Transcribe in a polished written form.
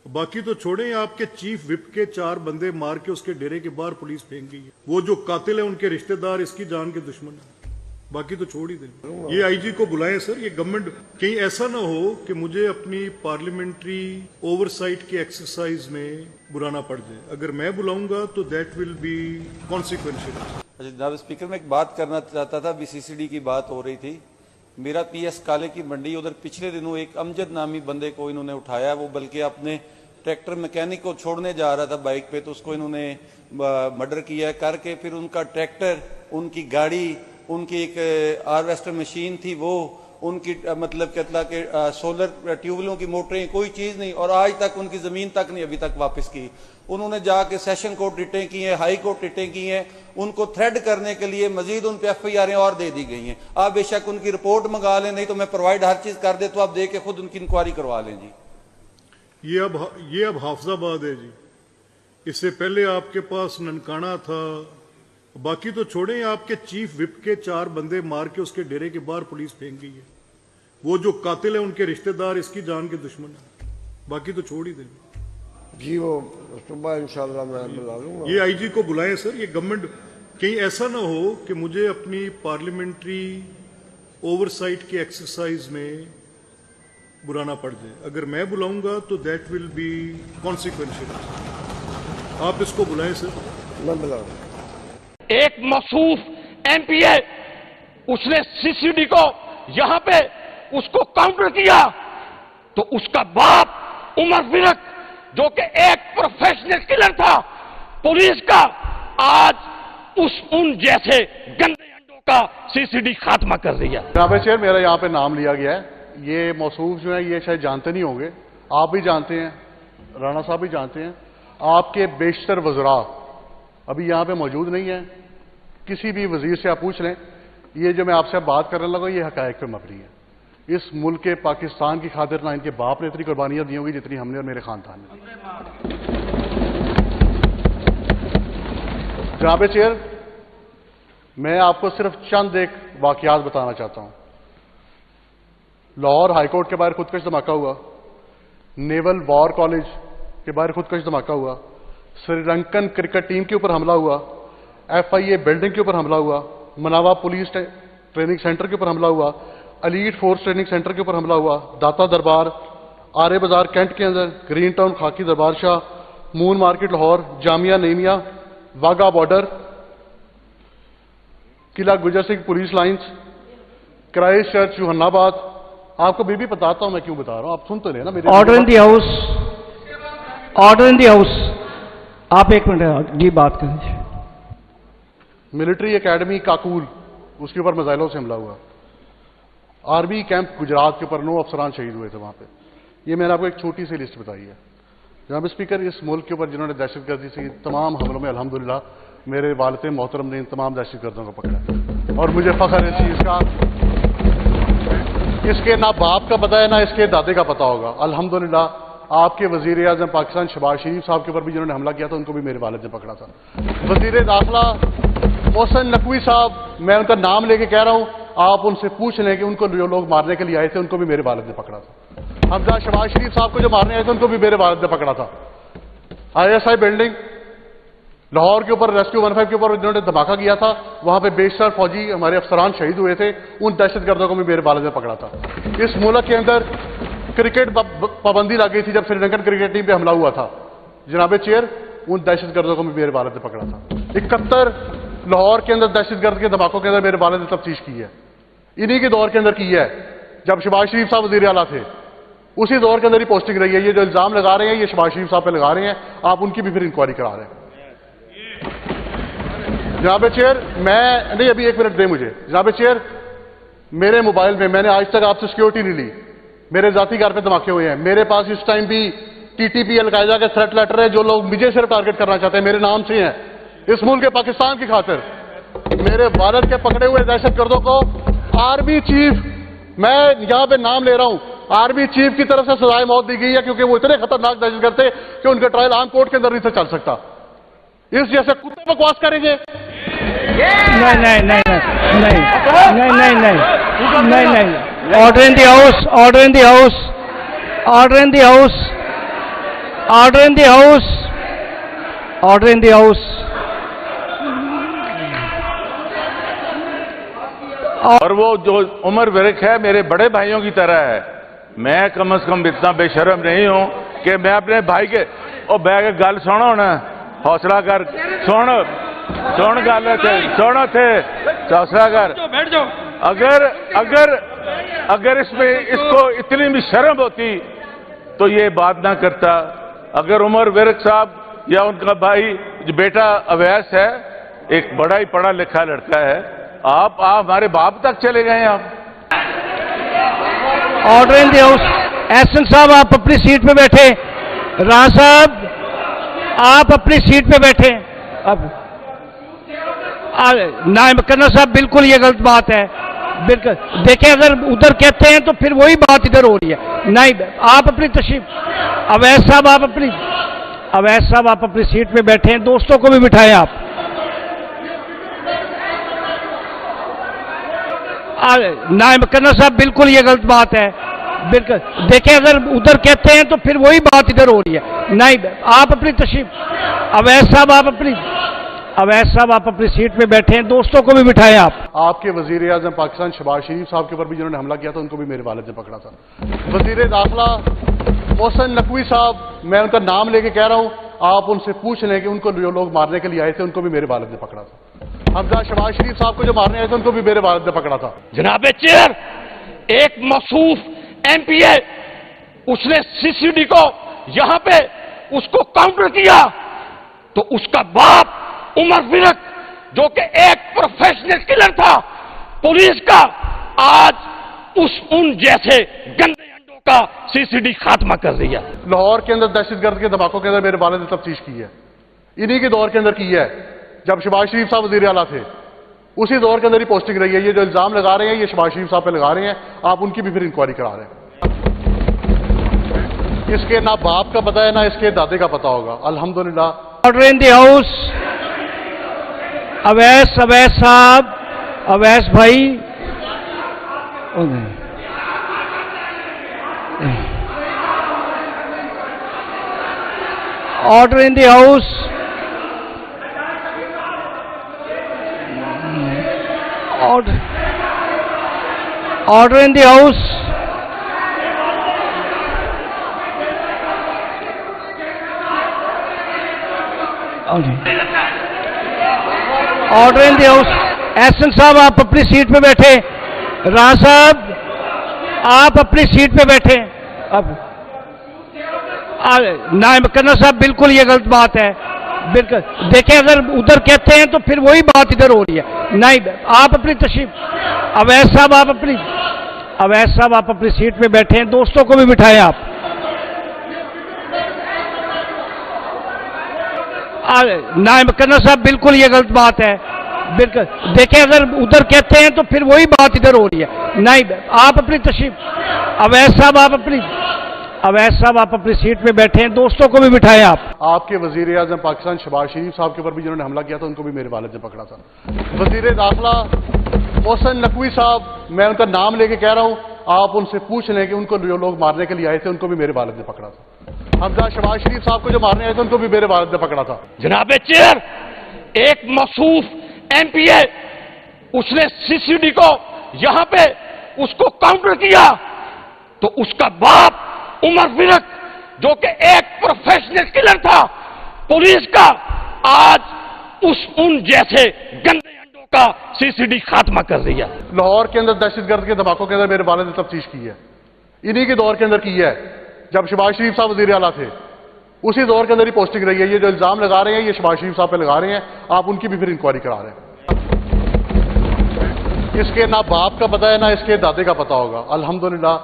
बाकी तो छोड़ें, आपके चीफ विप के 4 बंदे मार के उसके डेरे के बाहर पुलिस फेंक गई है। वो जो कातिल है उनके रिश्तेदार इसकी जान के दुश्मन है। बाकी तो छोड़ ही दें। ये आईजी को बुलाएं सर, ये गवर्नमेंट कहीं ऐसा ना हो कि मुझे अपनी पार्लियामेंट्री ओवरसाइट की एक्सरसाइज में बुलाना पड़ जाए। अगर मैं बुलाऊंगा तो दैट विल बी कॉन्सिक्वेंशियल। अच्छा जनाब स्पीकर, मैं एक बात करना चाहता था। बीसीसीडी की बात हो रही थी। मेरा पीएस काले की मंडी, उधर पिछले दिनों एक अमजद नामी बंदे को इन्होंने उठाया। वो बल्कि अपने ट्रैक्टर मैकेनिक को छोड़ने जा रहा था बाइक पे, तो उसको इन्होंने मर्डर किया करके फिर उनका ट्रैक्टर, उनकी गाड़ी, उनकी एक हार्वेस्टर मशीन थी, वो उनकी मतलब कहता कि सोलर ट्यूबवेलों की मोटरें, कोई चीज नहीं, और आज तक उनकी जमीन तक नहीं अभी तक वापस की। उन्होंने जाके सेशन कोर्ट रिटें की हैं, हाई कोर्ट रिटें की हैं। उनको थ्रेड करने के लिए मजीद उन पे FIR और दे दी गई हैं। आप बेशक उनकी रिपोर्ट मंगा लें, नहीं तो मैं प्रोवाइड हर चीज कर दे, तो आप दे के खुद उनकी इंक्वायरी करवा लें जी। ये अब हाफिजाबाद है जी। इससे पहले आपके पास ननकाना था। बाकी तो छोड़ें, आपके चीफ विप के 4 बंदे मार के उसके डेरे के बाहर पुलिस फेंक गई है। वो जो कातिल है उनके रिश्तेदार इसकी जान के दुश्मन है। बाकी तो छोड़ ही दें जी। वो सुबह इंशाल्लाह मैं बुला लूंगा। ये आईजी को बुलाएं सर, ये गवर्नमेंट कहीं ऐसा ना हो कि मुझे अपनी पार्लियामेंट्री ओवरसाइट की एक्सरसाइज में बुलाना पड़ जाए। अगर मैं बुलाऊंगा तो दैट विल बी कॉन्सिक्वेंशियल। आप इसको बुलाएं सर। मैं बुलाऊंगा। एक मौसूफ MPA, उसने CCD को यहां पे उसको काउंटर किया, तो उसका बाप उमर विरक, जो कि एक प्रोफेशनल किलर था पुलिस का, आज उन जैसे गंदे अंडों का CCD खात्मा कर दिया। जनाब चेयर, मेरा यहाँ पे नाम लिया गया है। ये मौसूफ जो है ये शायद जानते नहीं होंगे, आप भी जानते हैं, राणा साहब भी जानते हैं। आपके बेशतर वज़रा अभी यहाँ पे मौजूद नहीं है। किसी भी वजीर से आप पूछ लें, ये जो मैं आपसे बात करने लगा ये हकायक पे मबनी है। इस मुल्क के पाकिस्तान की खातिर ना इनके बाप ने इतनी कुर्बानियां दी होंगी जितनी हमने और मेरे खानदान ने दी। जनाब चेयर, मैं आपको सिर्फ चंद एक वाकयात बताना चाहता हूं। लाहौर हाईकोर्ट के बाहर खुदकश धमाका हुआ, नेवल वॉर कॉलेज के बाहर खुदकश धमाका हुआ, श्रीलंकन क्रिकेट टीम के ऊपर हमला हुआ, FIA बिल्डिंग के ऊपर हमला हुआ, मनावा पुलिस ट्रेनिंग सेंटर के ऊपर हमला हुआ, एलीट फोर्स ट्रेनिंग सेंटर के ऊपर हमला हुआ, दाता दरबार, आर्य बाजार कैंट के अंदर, green town Khaki Darbar Shah, moon market Lahore, Jamia Naeemia, Wagah border, Qila Gujar Singh police lines, Christ church Johanabad. आपको भी बताता हूं मैं क्यों बता रहा हूं, आप सुन तो लेना मेरे। Order in the house, order in the house. आप एक मिनट जी बात करें। मिलिट्री एकेडमी काकूल, उसके ऊपर मिसाइलों से हमला हुआ। आर्मी कैंप गुजरात के ऊपर 9 अफसरान शहीद हुए थे वहां पे। ये मैंने आपको एक छोटी सी लिस्ट बताई है। जनाब स्पीकर, इस मुल्क के ऊपर जिन्होंने दहशतगर्दी से तमाम हमलों में अल्हम्दुलिल्लाह मेरे वालिद मोहतरम ने इन तमाम दहशतगर्दों को पकड़ा, और मुझे फख्र है इस चीज का। इसके ना बाप का पता है ना इसके दादे का पता होगा। अल्हम्दुलिल्लाह आपके वजीर आजम पाकिस्तान शहबाज शरीफ साहब के ऊपर भी जिन्होंने हमला किया था उनको भी मेरे वालिद ने पकड़ा था। वजीर दाखिला मोहसिन नकवी साहब, मैं उनका नाम लेके कह रहा हूं, आप उनसे पूछ लें कि उनको जो लोग मारने के लिए आए थे उनको भी मेरे वालिद ने पकड़ा था। हमजा शहबाज शरीफ साहब को जो मारने आए थे उनको भी मेरे वालिद ने पकड़ा था। ISI बिल्डिंग लाहौर के ऊपर रेस्क्यू 15 के ऊपर जिन्होंने धमाका किया था, वहां पे बेशतर फौजी हमारे अफसरान शहीद हुए थे, उन दहशतगर्दों को भी मेरे वालिद ने पकड़ा था। इस मुल्क के अंदर क्रिकेट पाबंदी लग गई थी जब श्रीलंकन क्रिकेट टीम पे हमला हुआ था। जनाब चेयर, उन दहशतगर्दों को भी मेरे वालिद ने पकड़ा था। 71 लाहौर के अंदर दहशतगर्द के धमाकों के अंदर मेरे वालिद ने तफ्तीश की है। इन्हीं के दौर के अंदर की है जब शहबाज शरीफ साहब वजीर आला थे, उसी दौर के अंदर ही पोस्टिंग रही है। ये जो इल्जाम लगा रहे हैं ये शहबाज शरीफ साहब पे लगा रहे हैं, आप उनकी भी फिर इंक्वायरी करा रहे हैं। जनाब चेयर, मैं नहीं, अभी 1 मिनट दे मुझे। जनाब चेयर, मेरे मोबाइल में मैंने आज तक आपसे सिक्योरिटी नहीं ली, मेरे जाती घर पे धमाके हुए हैं। मेरे पास इस टाइम भी TTP अलकायदा के थ्रेट लेटर है, जो लोग मुझे सिर्फ टारगेट करना चाहते हैं मेरे नाम से हैं, इस मुल्क के पाकिस्तान की खातिर। मेरे वालिद के पकड़े हुए दहशतगर्दों को आर्मी चीफ, मैं यहां पे नाम ले रहा हूं, आर्मी चीफ की तरफ से सजाए मौत दी गई है, क्योंकि वो इतने खतरनाक दहशतगर्द थे कि उनका ट्रायल आम कोर्ट के अंदर नहीं चल सकता। इस जैसे कुत्ते बकवास करेंगे? नहीं नहीं नहीं नहीं नहीं नहीं नहीं नहीं नहीं। Order in the house, order in the house, order in the house, Order in the house. Order in the house. اور وہ جو عمر ورک ہے میرے بڑے بھائیوں کی طرح ہے. میں کم از کم اتنا بے شرم نہیں ہوں کہ میں اپنے بھائی کے بہ کے گل سنو نا, حوصلہ کر, سن گل سنو تھے, حوصلہ کر. اگر اس کو اتنی بھی شرم ہوتی تو یہ بات نہ کرتا. اگر عمر ورک صاحب یا ان کا بھائی جو بیٹا اویس ہے, ایک بڑا ہی پڑھا لکھا لڑکا ہے, آپ ہمارے باپ تک چلے گئے ہیں. آپ order in the house. Ahsan Sahab آپ اپنی سیٹ پہ بیٹھے. راہ صاحب آپ اپنی سیٹ پہ بیٹھے. اب نائب کرنا صاحب بالکل یہ غلط بات ہے. بالکل دیکھیں, اگر ادھر کہتے ہیں تو پھر وہی بات ادھر ہو رہی ہے. نائب آپ اپنی تشریف. اویس صاحب آپ اپنی سیٹ پہ بیٹھے ہیں. دوستوں کو بھی بٹھائیں آپ. نائب کرنا صاحب بالکل یہ غلط بات ہے. بالکل دیکھیں, اگر ادھر کہتے ہیں تو پھر وہی بات ادھر ہو رہی ہے. نائب آپ اپنی تشریف. اویس صاحب آپ اپنی سیٹ پہ بیٹھے ہیں. دوستوں کو بھی بٹھائیں آپ. آپ کے وزیر اعظم پاکستان شہباز شریف صاحب کے اوپر بھی جنہوں نے حملہ کیا تھا ان کو بھی میرے والد نے پکڑا تھا. وزیر داخلہ محسن نقوی صاحب, میں ان کا نام لے کے کہہ رہا ہوں, آپ ان سے پوچھ لیں کہ ان کو جو لوگ مارنے کے لیے آئے تھے ان کو بھی میرے والد نے پکڑا تھا. حمزہ شہباز شریف صاحب کو جو مارنے آئے تھے ان کو بھی میرے والد نے پکڑا تھا. جناب چیئر, ایک موصوف ایم پی اے, اس نے سی سی ڈی کو یہاں پہ اس کو کاؤنٹر کیا تو اس کا باپ عمر ورک جو کہ ایک پروفیشنل کلر تھا پولیس کا, آج ان جیسے گندے انڈوں کا سی سی ڈی خاتمہ کر دیا. لاہور کے اندر دہشت گرد کے دھماکوں کے اندر میرے والد نے تفتیش کی ہے. انہی کے دور کے اندر کی ہے جب شہباز شریف صاحب وزیر اعلیٰ تھے. اسی دور کے اندر ہی پوسٹنگ رہی ہے. یہ جو الزام لگا رہے ہیں یہ شہباز شریف صاحب پہ لگا رہے ہیں, آپ ان کی بھی پھر انکوائری کرا رہے ہیں. اس کے نہ باپ کا پتہ ہے نہ اس کے دادے کا پتہ ہوگا. الحمدللہ. Order in the house. Awais Sahab, Awais بھائی, order in the house. Order in the house. Order in the house. Ahsan Sahab آپ اپنی سیٹ پہ بیٹھے. راہ صاحب آپ اپنی سیٹ پہ بیٹھے. اب نائب کرنا صاحب بالکل یہ غلط بات ہے. بالکل دیکھیں, اگر ادھر کہتے ہیں تو پھر وہی بات ادھر ہو رہی ہے. نائب آپ اپنی تشریف. اویس صاحب آپ اپنی سیٹ پہ بیٹھے ہیں. دوستوں کو بھی بٹھائیں آپ. نائب کرنا صاحب بالکل یہ غلط بات ہے. بالکل دیکھیں, اگر ادھر کہتے ہیں تو پھر وہی بات ادھر ہو رہی ہے. نائب آپ اپنی تشریف. اویس صاحب آپ اپنی سیٹ پہ بیٹھے ہیں. دوستوں کو بھی بٹھائیں آپ. آپ کے وزیر اعظم پاکستان شہباز شریف صاحب کے اوپر بھی جنہوں نے حملہ کیا تھا ان کو بھی میرے والد نے پکڑا تھا. وزیر داخلہ محسن نقوی صاحب, میں ان کا نام لے کے کہہ رہا ہوں, آپ ان سے پوچھ لیں کہ ان کو جو لوگ مارنے کے لیے آئے تھے ان کو بھی میرے والد نے پکڑا تھا. حمزہ شہباز شریف صاحب کو جو مارنے آئے تھے ان کو بھی میرے والد نے پکڑا تھا. جناب چیئر, ایک موصوف ایم پی اے, اس نے سی سی ڈی کو یہاں پہ اس کو کاؤنٹر کیا تو اس کا باپ عمر ورک جو کہ ایک پروفیشنل کلر تھا پولیس کا, آج ان جیسے گندے انڈوں کا سی سی ڈی خاتمہ کر دیا. لاہور کے اندر دہشت گرد کے دھماکوں کے اندر میرے والد نے تفتیش کی ہے. انہی کے دور کے اندر کی ہے جب شہباز شریف صاحب وزیر اعلیٰ تھے. اسی دور کے اندر ہی پوسٹنگ رہی ہے. یہ جو الزام لگا رہے ہیں یہ شہباز شریف صاحب پہ لگا رہے ہیں, آپ ان کی بھی پھر انکوائری کرا رہے ہیں. اس کے نہ باپ کا پتہ ہے نہ اس کے دادے کا پتہ ہوگا. الحمدللہ.